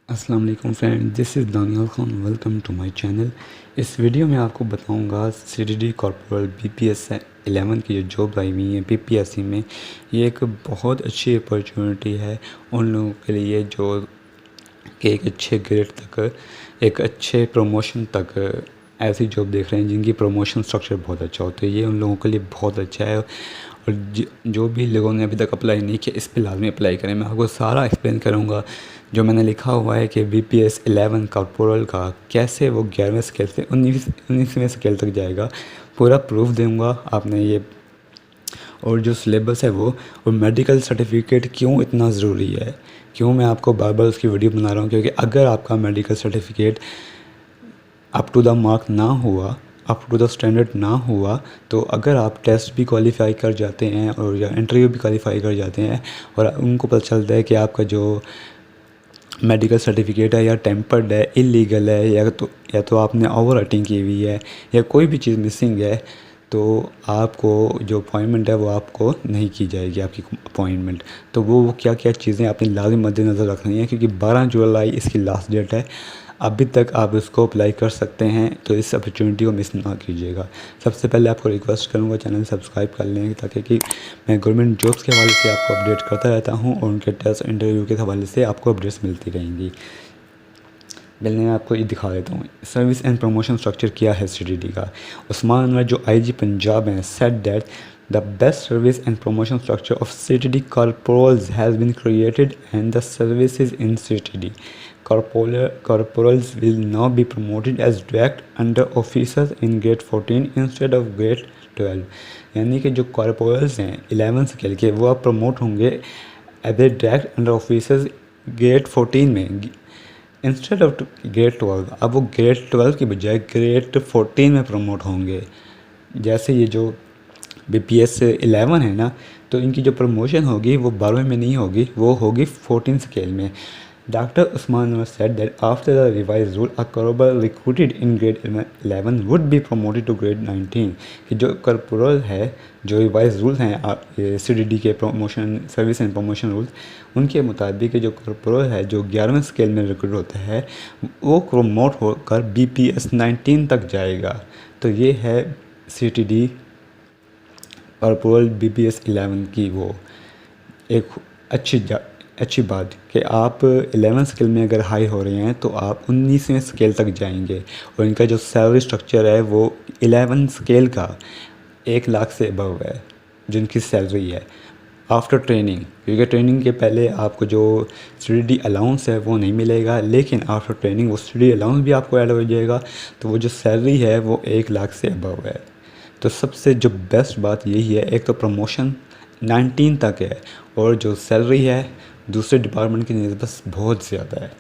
अस्सलाम वालेकुम friend, this is Daniyal Khan. Welcome to my channel. इस वीडियो में आपको बताऊंगा सीडीडी कॉर्पोरल बीपीएस 11 की जो जॉब आई हुई है पीपीएससी में। ये एक बहुत अच्छी अपॉर्चुनिटी है उन लोगों के लिए जो कि एक अच्छे ग्रेड तक, एक अच्छे प्रमोशन तक ऐसी जॉब देख रहे हैं जिनकी प्रमोशन स्ट्रक्चर बहुत अच्छा होता है। ये उन लोगों के लिए बहुत अच्छा है। और जो भी लोगों ने अभी तक अप्लाई नहीं किया, इस पर लाजमी अप्लाई करें। मैं आपको सारा एक्सप्लेन करूँगा जो मैंने लिखा हुआ है कि बीपीएस 11 कॉर्पोरल का कैसे वो 11वें स्केल से 19वें स्केल तक जाएगा, पूरा प्रूफ दूंगा आपने ये। और जो सिलेबस है वो, और मेडिकल सर्टिफिकेट क्यों इतना ज़रूरी है, क्यों मैं आपको बार बार उसकी वीडियो बना रहा हूँ, क्योंकि अगर आपका medical certificate up to the mark ना हुआ, अप टू द स्टैंडर्ड ना हुआ, तो अगर आप टेस्ट भी क्वालिफाई कर जाते हैं और या इंटरव्यू भी क्वालिफाई कर जाते हैं और उनको पता चलता है कि आपका जो मेडिकल सर्टिफिकेट है या टेम्पर्ड है, इलीगल है, या तो आपने ओवर राइटिंग की हुई है या कोई भी चीज़ मिसिंग है, तो आपको जो अपॉइंटमेंट है वो आपको नहीं की जाएगी, आपकी अपॉइंटमेंट। तो वो क्या क्या चीज़ें आपने लाज़िम मद्देनज़र रखनी है, क्योंकि 12 जुलाई इसकी लास्ट डेट है। अभी तक आप इसको अप्लाई कर सकते हैं, तो इस अपॉर्चुनिटी को मिस ना कीजिएगा। सबसे पहले आपको रिक्वेस्ट करूँगा चैनल सब्सक्राइब कर लें, ताकि कि मैं गवर्नमेंट जॉब्स के हवाले से आपको अपडेट करता रहता हूँ और उनके टेस्ट इंटरव्यू के हवाले से आपको अपडेट्स मिलती रहेंगी। पहले मैं आपको ये दिखा देता हूँ सर्विस एंड प्रमोशन स्ट्रक्चर क्या है सीडीडी का। उस्मान अनवर जो आईजी पंजाब हैं said that the best service and promotion structure of CDD corporals has been created and the services in CDD corporals will now be promoted as direct under officers in grade 14 instead of grade 12। यानी कि जो corporals हैं 11 scale के, वो अब promote होंगे as a direct under officers grade 14 में instead of grade 12। अब वो ग्रेड 12 की बजाय ग्रेड 14 में प्रमोट होंगे। जैसे ये जो बीपीएस 11 है ना, तो इनकी जो प्रमोशन होगी वो 12वें में नहीं होगी, वो होगी 14 स्केल में। Dr. Usman said that after the revised rule, a corporal recruited in grade 11 would be promoted to grade 19। कि जो corporal है, जो रिवाइज रूल्स हैं सीडीडी के promotion service and promotion rules, उनके मुताबिक जो corporal है जो 11वें स्केल में रिक्रूट होता है वो प्रमोट होकर बीपीएस 19 तक जाएगा। तो ये है सीडीडी corporal बीपीएस 11 की वो एक अच्छी बात कि आप 11 स्केल में अगर हाई हो रहे हैं तो आप 19वें स्केल तक जाएंगे। और इनका जो सैलरी स्ट्रक्चर है वो 11 स्केल का 1 लाख से अबव है जिनकी सैलरी है आफ्टर ट्रेनिंग। क्योंकि ट्रेनिंग के पहले आपको जो सीडीडी अलाउंस है वो नहीं मिलेगा, लेकिन आफ्टर ट्रेनिंग वो सीडीडी अलाउंस भी आपको ऐड हो जाएगा। तो वो जो सैलरी है वो 1 लाख से अबव है। तो सबसे जो बेस्ट बात यही है, एक तो प्रमोशन 19 तक है और जो सैलरी है दूसरे डिपार्टमेंट की निस्बत बहुत ज़्यादा है।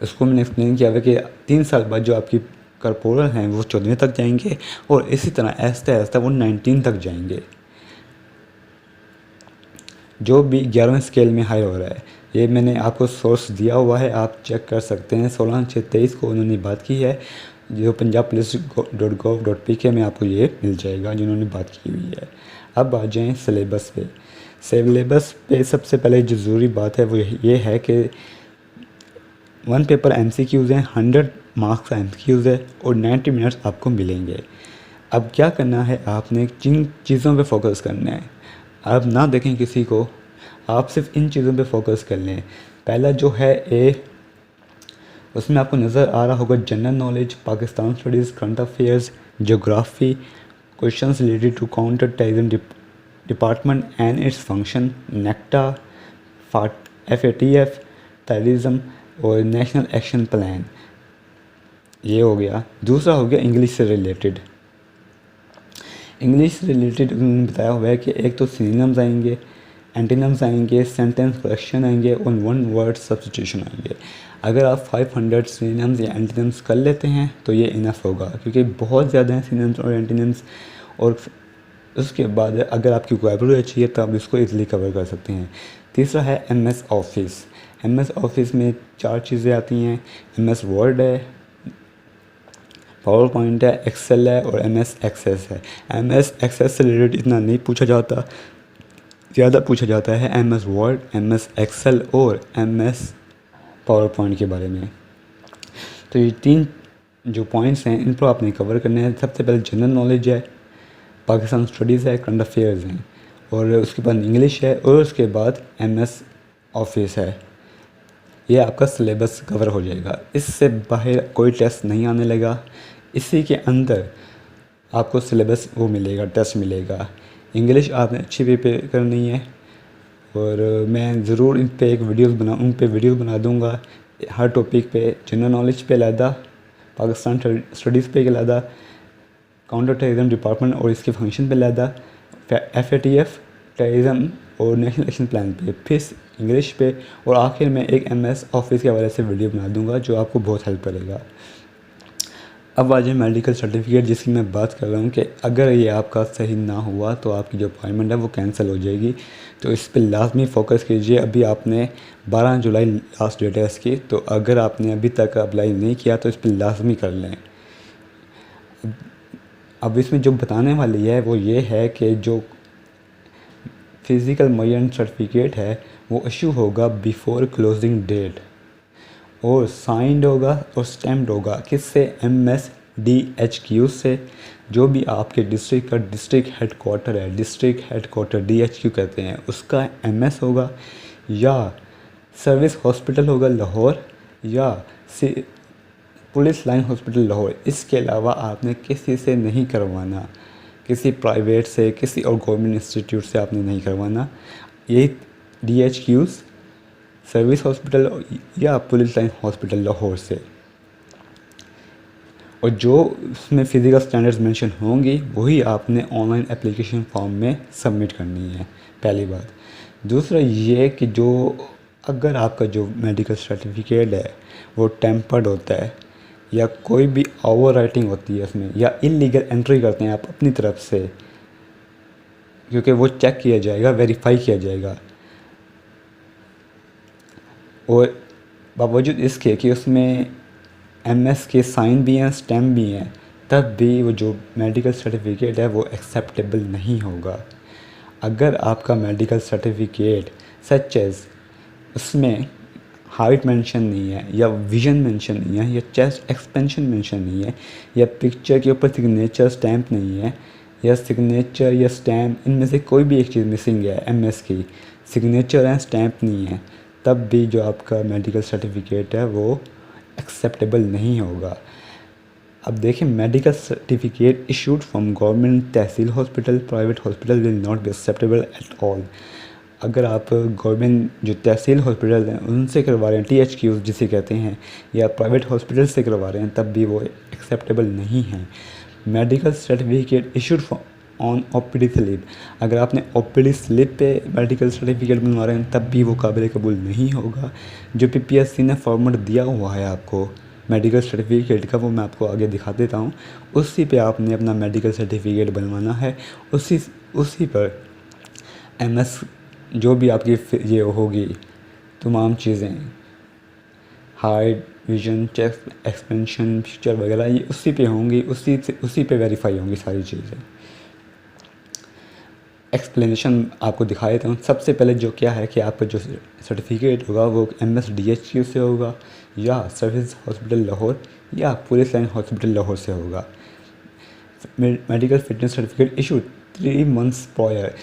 उसको मैंने एक्सप्लेन किया है कि 3 साल बाद जो आपकी कॉर्पोरल हैं वो 14वें तक जाएंगे और इसी तरह ऐसा ऐसा वो 19 तक जाएंगे। जो भी 11वें स्केल में हाई हो रहा है, ये मैंने आपको सोर्स दिया हुआ है, आप चेक कर सकते हैं। 16/6/23 को उन्होंने बात की है, जो punjabpolice.gov.pk में आपको ये मिल जाएगा जिन्होंने बात की हुई है। अब आ जाएँ सिलेबस पे। सिलेबस पे सबसे पहले जो ज़रूरी बात है वो ये है कि 1 पेपर एमसीक्यूज़ हैं, 100 मार्क्स का एमसीक्यूज़ है और 90 मिनट्स आपको मिलेंगे। अब क्या करना है, आपने जिन चीज़ों पे फोकस करना है, आप ना देखें किसी को, आप सिर्फ इन चीज़ों पे फोकस कर लें। पहला जो है ए, उसमें आपको नज़र आ रहा होगा general knowledge, Pakistan studies, current affairs, geography, questions related to counter terrorism department and its function, NACTA, FATF, terrorism और नेशनल एक्शन प्लान। ये हो गया। दूसरा हो गया इंग्लिश से रिलेटेड। इंग्लिश से रिलेटेड उन्होंने बताया हुआ है कि एक तो सिनोनिम्स आएंगे, एंटीनम्स आएंगे, सेंटेंस करेक्शन आएंगे और 1 वर्ड सब्स्टिट्यूशन आएंगे। अगर आप 500 सिनोनिम्स या एंटीनम्स कर लेते हैं तो ये इनफ होगा, क्योंकि बहुत ज़्यादा हैं सिनोनिम्स और एंटीनम्स। और उसके बाद अगर आपकी वोकैबुलरी अच्छी है तो आप इसको ईज़िली कवर कर सकते हैं। तीसरा है MS ऑफिस। MS ऑफिस में 4 चीज़ें आती हैं। MS वर्ड है, पावर पॉइंट है, एक्सेल है और MS एक्सेस है। MS एक्सेस से रिलेटेड इतना नहीं पूछा जाता, ज़्यादा पूछा जाता है MS वर्ड, MS एक्सेल और MS पावर पॉइंट के बारे में। तो ये 3 जो पॉइंट्स हैं इन पर आपने कवर करने हैं। सबसे पहले जनरल नॉलेज है, पाकिस्तान स्टडीज़ है, करंट अफेयर्स हैं, और उसके बाद इंग्लिश है, और उसके बाद MS ऑफिस है। ये आपका सिलेबस कवर हो जाएगा। इससे बाहर कोई टेस्ट नहीं आने लगा। इसी के अंदर आपको सिलेबस वो मिलेगा, टेस्ट मिलेगा। इंग्लिश आपने अच्छी प्रिपेयर करनी है, और मैं ज़रूर उन पे वीडियोस बना दूंगा। हर टॉपिक पे, जनरल नॉलेज पे अलहदा, पाकिस्तान स्टडीज़ पे अलहदा, काउंटर टेररिज्म डिपार्टमेंट और इसके फंक्शन पे अलहदा, FATF टेररिज्म और नेशनल एक्शन प्लान पे, फिर इंग्लिश पे, और आखिर में एक MS ऑफिस के हवाले से वीडियो बना दूंगा जो आपको बहुत हेल्प करेगा। अब आज मेडिकल सर्टिफिकेट जिसकी मैं बात कर रहा हूँ कि अगर ये आपका सही ना हुआ तो आपकी जो अपॉइंटमेंट है वो कैंसिल हो जाएगी। तो इस पर लाजमी फ़ोकस कीजिए। अभी आपने 12 जुलाई लास्ट डेट है इसकी, तो अगर आपने अभी तक अप्लाई नहीं किया तो इस पर लाजमी कर लें। अब इसमें जो बताने वाली है वो ये है कि जो फिज़िकल मुअय्यन सर्टिफिकेट है वो इशू होगा बिफोर क्लोजिंग डेट, और साइंड होगा और स्टैम्प्ड होगा किससे? MSDHQ से। जो भी आपके डिस्ट्रिक्ट का डिस्ट्रिक्ट हेडक्वार्टर है, डिस्ट्रिक्ट हेडक्वार्टर DHQ कहते हैं, उसका MS होगा, या सर्विस हॉस्पिटल होगा लाहौर, या पुलिस लाइन हॉस्पिटल लाहौर। इसके अलावा आपने किसी से नहीं करवाना, किसी प्राइवेट से, किसी और गवर्नमेंट इंस्टीट्यूट से आपने नहीं करवाना। ये DHQs, सर्विस हॉस्पिटल या पुलिस लाइन हॉस्पिटल लाहौर से। और जो उसमें फ़िज़िकल स्टैंडर्ड्स मेंशन होंगी वही आपने ऑनलाइन एप्लीकेशन फॉर्म में सबमिट करनी है, पहली बात। दूसरा ये कि जो अगर आपका जो मेडिकल सर्टिफिकेट है वो टेम्पर्ड होता है, या कोई भी ओवर राइटिंग होती है उसमें, या इलीगल एंट्री करते हैं आप अपनी तरफ से, क्योंकि वो चेक किया जाएगा, वेरीफाई किया जाएगा, और बावजूद इसके कि उसमें MS के साइन भी हैं, स्टैम्प भी हैं, तब भी वो जो मेडिकल सर्टिफिकेट है वो एक्सेप्टेबल नहीं होगा। अगर आपका मेडिकल सर्टिफिकेट सच एज़ उसमें हाइट मेंशन नहीं है, या विजन मेंशन नहीं है, या चेस्ट एक्सपेंशन मेंशन नहीं है, या पिक्चर के ऊपर सिग्नेचर स्टैम्प नहीं है, या सिग्नेचर या स्टैम्प इनमें से कोई भी एक चीज़ मिसिंग है, MS की सिग्नेचर एंड स्टैम्प नहीं है, तब भी जो आपका मेडिकल सर्टिफिकेट है वो एक्सेप्टेबल नहीं होगा। अब देखिए, medical certificate issued from government tehsil hospital, private hospital will not be acceptable at all. अगर आप गवर्नमेंट जो तहसील हॉस्पिटल हैं उनसे करवा रहे हैं, THQ जिसे कहते हैं, या प्राइवेट हॉस्पिटल से करवा रहे हैं, तब भी वो एक्सेप्टेबल नहीं है। Medical certificate issued on OPD slip, अगर आपने OPD स्लिप पे मेडिकल सर्टिफिकेट बनवा रहे हैं तब भी वो काबिल कबूल नहीं होगा। जो PPSC ने फॉर्मेट दिया हुआ है आपको मेडिकल सर्टिफिकेट का, वो मैं आपको आगे दिखा देता हूँ। उसी पे आपने अपना मेडिकल सर्टिफिकेट बनवाना है, उसी पर MS जो भी आपकी ये होगी तमाम चीज़ें, height, vision, chest expansion, feature वगैरह, ये उसी पे होंगी, उसी पे वेरीफाई होंगी सारी चीज़ें। एक्सप्लेनेशन आपको दिखा देता हूँ। सबसे पहले जो क्या है कि आपका जो सर्टिफिकेट होगा वो MSDHQ से होगा, या सर्विस हॉस्पिटल लाहौर, या पुलिस लाइन हॉस्पिटल लाहौर से होगा। Medical fitness certificate issue 3 months prior,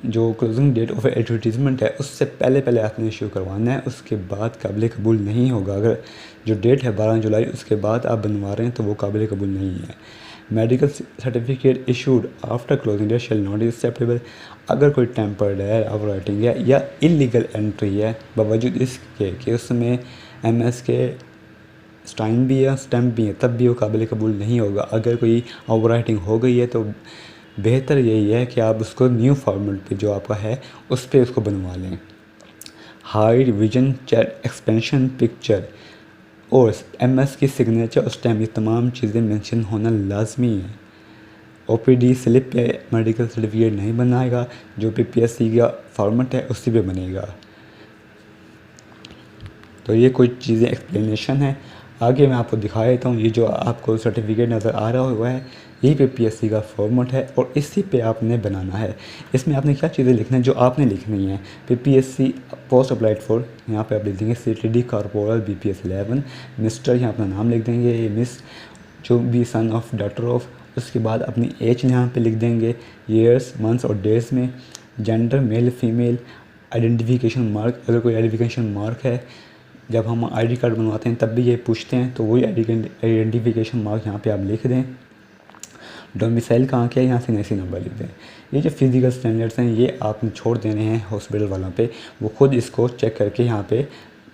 जो क्लोजिंग डेट ऑफ एडवर्टीजमेंट है उससे पहले आपने इशू करवाना है, उसके बाद काबिल कबूल नहीं होगा। अगर जो डेट है 12 जुलाई उसके बाद आप बनवा रहे हैं तो वो काबिल कबूल नहीं है। Medical certificate issued after closing date shall not acceptable, अगर कोई टेम्पर्ड है, ओवर राइटिंग है, या इलीगल एंट्री है, बावजूद इसके कि उसमें MS के स्टाइन भी है, स्टैम्प भी है, तब भी वो काबिल कबूल नहीं होगा। अगर कोई ओवर राइटिंग हो गई है तो बेहतर यही है कि आप उसको न्यू फॉर्मेट पे जो आपका है उस पर उसको बनवा लें। Height, vision, chest expansion, picture और MS की सिग्नेचर और स्टैम्प, ये तमाम चीज़ें मेंशन होना लाजमी है। OPD स्लिप पे मेडिकल सर्टिफिकेट नहीं बनाएगा, जो PPSC का फॉर्मेट है उसी पे बनेगा। तो ये कुछ चीज़ें एक्सप्लेनेशन है। आगे मैं आपको दिखा देता हूँ। ये जो आपको सर्टिफिकेट नज़र आ रहा हुआ है, यही पीपीएससी का फॉर्मेट है और इसी पे आपने बनाना है। इसमें आपने क्या चीज़ें लिखना है जो आपने लिखनी है। पीपीएससी पोस्ट अप्लाइड फॉर, यहाँ पे आप लिख देंगे सीटीडी कॉर्पोरल बीपीएस 11 मिस्टर, यहाँ अपना नाम लिख देंगे, ये मिस जो भी सन ऑफ डॉटर ऑफ। उसके बाद अपनी एज यहाँ पे लिख देंगे, ईयर्स मंथ्स और डेज में, gender male female, identification mark, अगर कोई आइडेंटिफिकेशन मार्क है, जब हम आईडी कार्ड बनवाते हैं तब भी ये पूछते हैं, तो वही आइडेंटिफिकेशन मार्क यहाँ पे आप लिख दें। डोमिसाइल कहाँ के है, यहाँ से NIC नंबर लिख दें। ये जो फिज़िकल स्टैंडर्ड्स हैं ये आपने छोड़ देने हैं हॉस्पिटल वालों पे, वो खुद इसको चेक करके यहाँ पे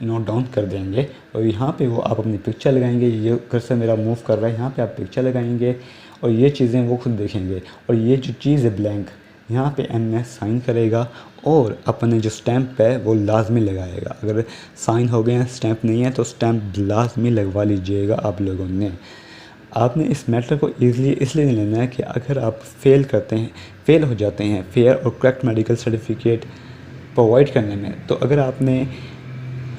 नोट डाउन कर देंगे। और यहाँ पे वो आप अपनी पिक्चर लगाएंगे, ये कर्सर मेरा मूव कर रहा है, यहाँ पे आप पिक्चर लगाएंगे और ये चीज़ें वो खुद देखेंगे। और ये जो चीज़ है ब्लैंक, यहाँ पे MS साइन करेगा और अपने जो स्टैंप है वो लाजमी लगाएगा। अगर साइन हो गए हैं, स्टैंप नहीं है, तो स्टैंप लाजमी लगवा लीजिएगा आप लोगों ने। आपने इस मैटर को ईज़िली इसलिए नहीं लेना है कि अगर आप फेल हो जाते हैं फेयर और करेक्ट मेडिकल सर्टिफिकेट प्रोवाइड करने में, तो अगर आपने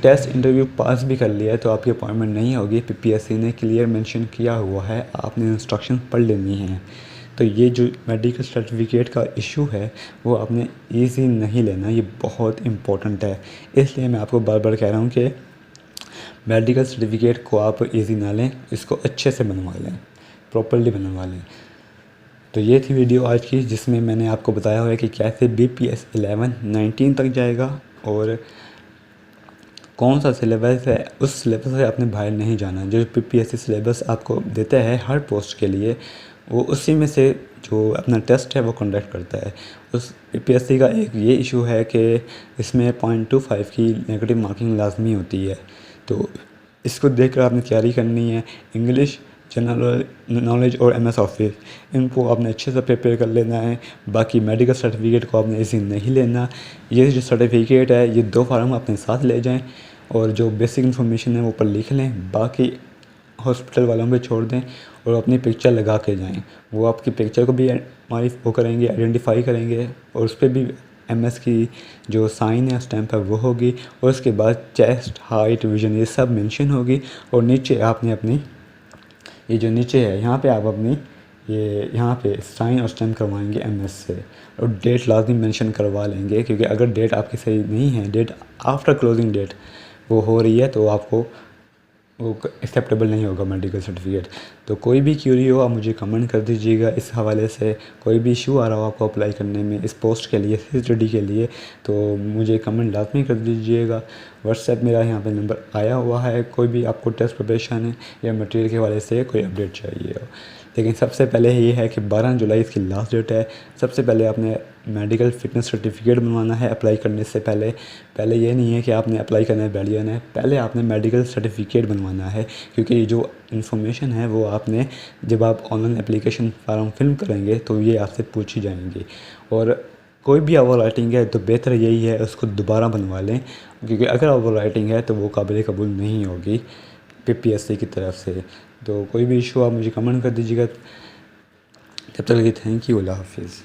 टेस्ट इंटरव्यू पास भी कर लिया है तो आपकी अपॉइंटमेंट नहीं होगी। पीपीएससी ने क्लियर मेंशन किया हुआ है, आपने इंस्ट्रक्शन पढ़ लेनी है। तो ये जो मेडिकल सर्टिफिकेट का इशू है वो आपने ईजी नहीं लेना, ये बहुत इम्पोर्टेंट है। इसलिए मैं आपको बार बार कह रहा हूँ कि मेडिकल सर्टिफिकेट को आप ईजी ना लें, इसको अच्छे से बनवा लें, प्रॉपर्ली बनवा लें। तो ये थी वीडियो आज की, जिसमें मैंने आपको बताया हुआ है कि कैसे BPS 11 19 तक जाएगा और कौन सा सिलेबस है, उस सिलेबस से आपने बाहर नहीं जाना। जो पीपीएससी सिलेबस आपको देता है हर पोस्ट के लिए, वो उसी में से जो अपना टेस्ट है वो कंडक्ट करता है। उस पीपीएससी का एक ये इशू है कि इसमें 0.25 की नेगेटिव मार्किंग लाजमी होती है, तो इसको देखकर आपने तैयारी करनी है। इंग्लिश, जनरल नॉलेज और MS ऑफिस, इनको आपने अच्छे से प्रिपेयर कर लेना है। बाकी मेडिकल सर्टिफिकेट को आपने इसी नहीं लेना। ये जो सर्टिफिकेट है ये 2 फार्म अपने साथ ले जाएं और जो बेसिक इन्फॉर्मेशन है वो ऊपर लिख लें, बाकी हॉस्पिटल वालों पे छोड़ दें और अपनी पिक्चर लगा के जाएं। वो आपकी पिक्चर को भी वो करेंगे, आइडेंटिफाई करेंगे और उस पर भी MS की जो साइन है स्टैंप है वो होगी। और उसके बाद चेस्ट, हाइट, विजन ये सब मेंशन होगी। और नीचे आपने अपनी ये जो नीचे है यहाँ पे आप अपनी ये यहाँ पे साइन और स्टैम्प करवाएंगे MS से, और डेट लाजमी मेंशन करवा लेंगे, क्योंकि अगर डेट आपकी सही नहीं है, डेट आफ्टर क्लोजिंग डेट वो हो रही है, तो आपको वो एक्सेप्टेबल नहीं होगा मेडिकल सर्टिफिकेट। तो कोई भी क्यूरी हो आप मुझे कमेंट कर दीजिएगा इस हवाले से। कोई भी इशू आ रहा हो आपको अप्लाई करने में इस पोस्ट के लिए, CCTD के लिए, तो मुझे कमेंट लाजमी कर दीजिएगा। व्हाट्सएप मेरा यहाँ पे नंबर आया हुआ है। कोई भी आपको टेस्ट प्रिपरेशन है या मटेरियल के हवाले से कोई अपडेट चाहिए हो, लेकिन सबसे पहले ये है कि 12 जुलाई इसकी लास्ट डेट है। सबसे पहले आपने मेडिकल फिटनेस सर्टिफिकेट बनवाना है अप्लाई करने से पहले। पहले ये नहीं है कि आपने अप्लाई करना है, बैठ जाना है, पहले आपने मेडिकल सर्टिफिकेट बनवाना है, क्योंकि ये जो इन्फॉर्मेशन है वो आपने जब आप ऑनलाइन एप्लीकेशन फॉर्म फिल करेंगे तो ये आपसे पूछी जाएंगी। और कोई भी ओवर राइटिंग है तो बेहतर यही है उसको दोबारा बनवा लें, क्योंकि अगर ओवर राइटिंग है तो वो काबिल कबूल नहीं होगी पीपीएससी की तरफ से। तो कोई भी इशू आप मुझे कमेंट कर दीजिएगा। तब तक के थैंक यू, अल्लाह हाफिज़।